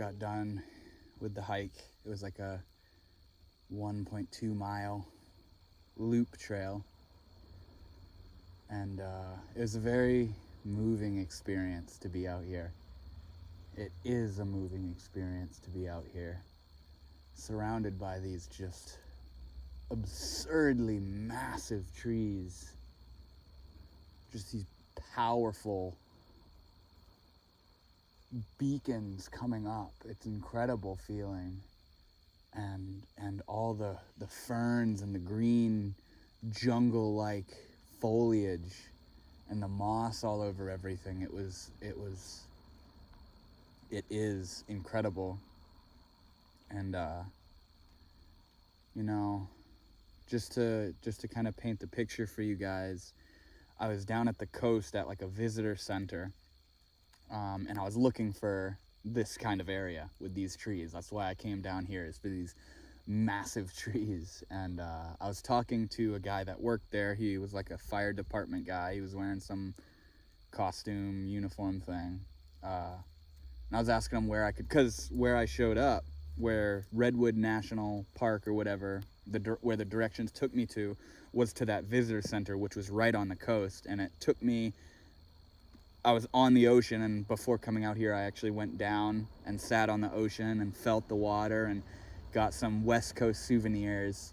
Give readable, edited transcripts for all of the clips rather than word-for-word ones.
got done with the hike. It was like a 1.2 mile loop trail, and it was a very moving experience to be out here. It is a moving experience to be out here, surrounded by these just absurdly massive trees, just these powerful beacons coming up. It's an incredible feeling. And all the ferns and the green jungle-like foliage and the moss all over everything. It is incredible. And just to kind of paint the picture for you guys, I was down at the coast at like a visitor center, and I was looking for this kind of area with these trees. That's why I came down here, is for these massive trees. And I was talking to a guy that worked there. He was like a fire department guy. He was wearing some costume uniform thing, and I was asking him where I could, because where I showed up, where Redwood National Park or whatever, where the directions took me to, was to that visitor center, which was right on the coast. And it took me, I was on the ocean, and before coming out here I actually went down and sat on the ocean and felt the water and got some West Coast souvenirs.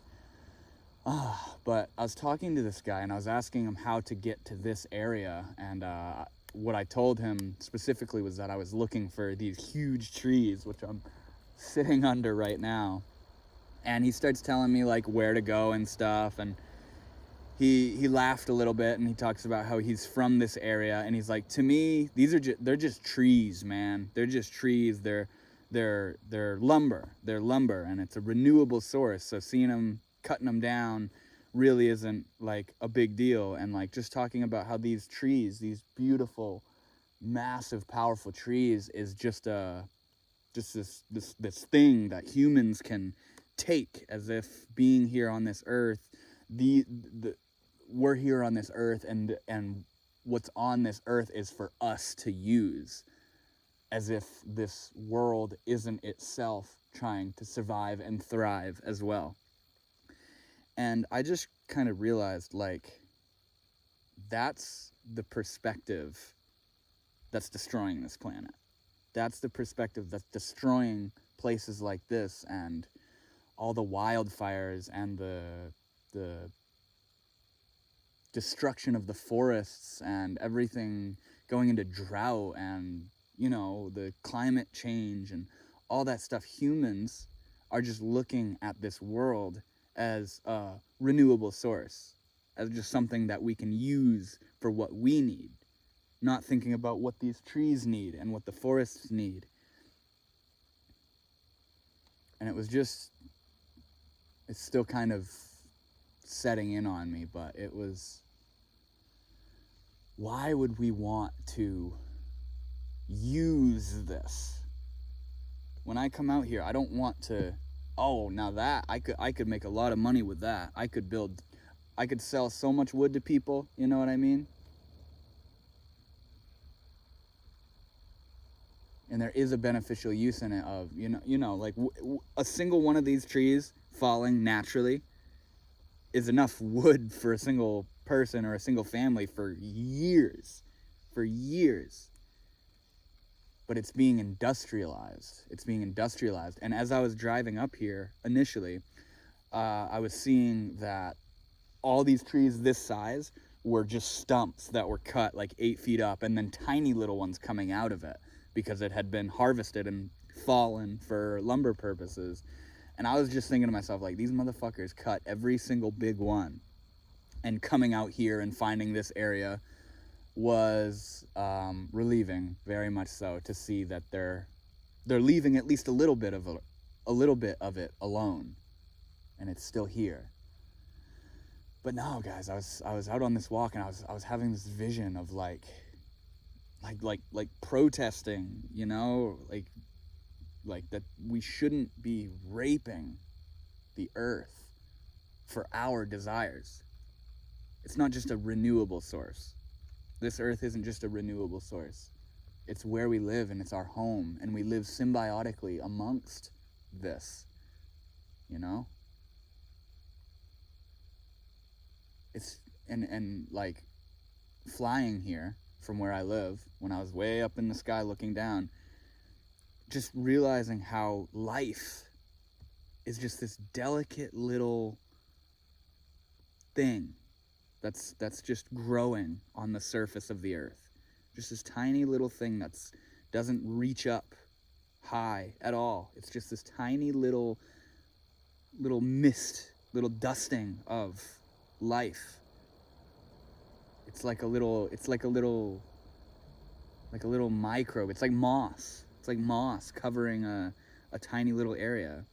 But I was talking to this guy and I was asking him how to get to this area, and what I told him specifically was that I was looking for these huge trees, which I'm sitting under right now. And he starts telling me like where to go and stuff, and he laughed a little bit, and he talks about how he's from this area, and he's like, to me, they're just trees, man. They're just trees. They're lumber. They're lumber, and it's a renewable source. So seeing them, cutting them down, really isn't like a big deal. And like just talking about how these trees, these beautiful, massive, powerful trees, is just this thing that humans can take, as if being here on this earth, we're here on this earth, and what's on this earth is for us to use, as if this world isn't itself trying to survive and thrive as well. And I just kind of realized, like, that's the perspective that's destroying this planet. That's the perspective that's destroying places like this, and all the wildfires, and the destruction of the forests, and everything going into drought, and the climate change and all that stuff. Humans are just looking at this world as a renewable source, as just something that we can use for what we need, not thinking about what these trees need and what the forests need. And it's still kind of setting in on me, but it was, why would we want to use this? When I come out here, I don't want to, now that I could make a lot of money with that. I could sell so much wood to people, you know what I mean? And there is a beneficial use in it of, like a single one of these trees falling naturally is enough wood for a single person or a single family for years. But it's being industrialized. And as I was driving up here initially, I was seeing that all these trees this size were just stumps that were cut like 8 feet up, and then tiny little ones coming out of it because it had been harvested and fallen for lumber purposes. And I was just thinking to myself, like, these motherfuckers cut every single big one, and coming out here and finding this area was relieving, very much so, to see that they're leaving at least a little bit of it alone, and it's still here. But no, guys, I was out on this walk, and I was having this vision of like protesting, like that we shouldn't be raping the earth for our desires. It's not just a renewable source. This earth isn't just a renewable source. It's where we live, and it's our home, and we live symbiotically amongst this, you know? It's, and like, flying here from where I live, when I was way up in the sky looking down, just realizing how life is just this delicate little thing that's just growing on the surface of the earth. Just this tiny little thing that's doesn't reach up high at all. It's just this tiny little mist, little dusting of life. It's like a little microbe. It's like moss. It's like moss covering a tiny little area.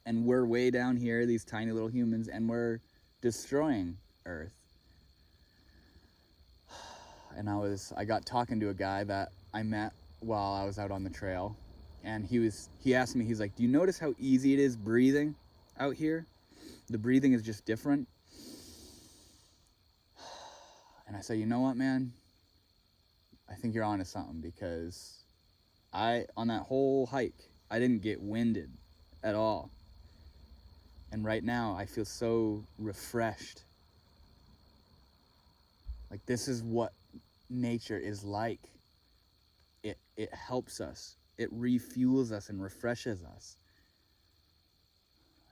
And we're way down here, these tiny little humans, and we're destroying Earth. And I got talking to a guy that I met while I was out on the trail, and he asked me, he's like, do you notice how easy it is breathing out here? The breathing is just different. And I said, you know what, man? I think you're onto something, because on that whole hike, I didn't get winded at all. And right now, I feel so refreshed. Like, this is what nature is like. It helps us. It refuels us and refreshes us.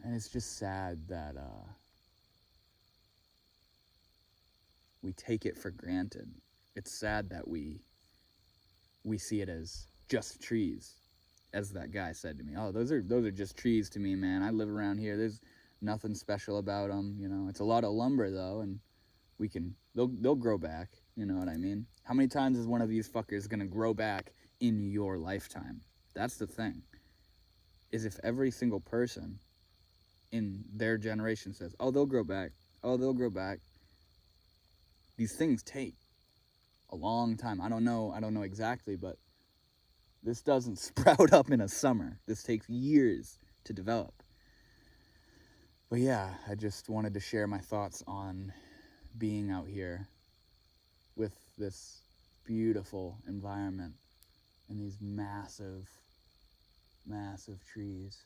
And it's just sad that we take it for granted. It's sad that we see it as just trees, as that guy said to me. Oh, those are just trees to me, man. I live around here. There's nothing special about them. You know, it's a lot of lumber though, and they'll grow back. You know what I mean? How many times is one of these fuckers gonna grow back in your lifetime? That's the thing. Is if every single person in their generation says, "Oh, they'll grow back. Oh, they'll grow back." These things take a long time. I don't know exactly, but this doesn't sprout up in a summer. This takes years to develop. But yeah, I just wanted to share my thoughts on being out here with this beautiful environment and these massive, massive trees.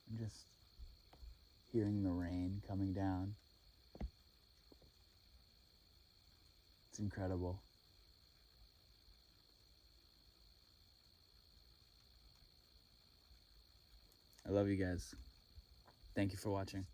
And just hearing the rain coming down. It's incredible. I love you guys. Thank you for watching.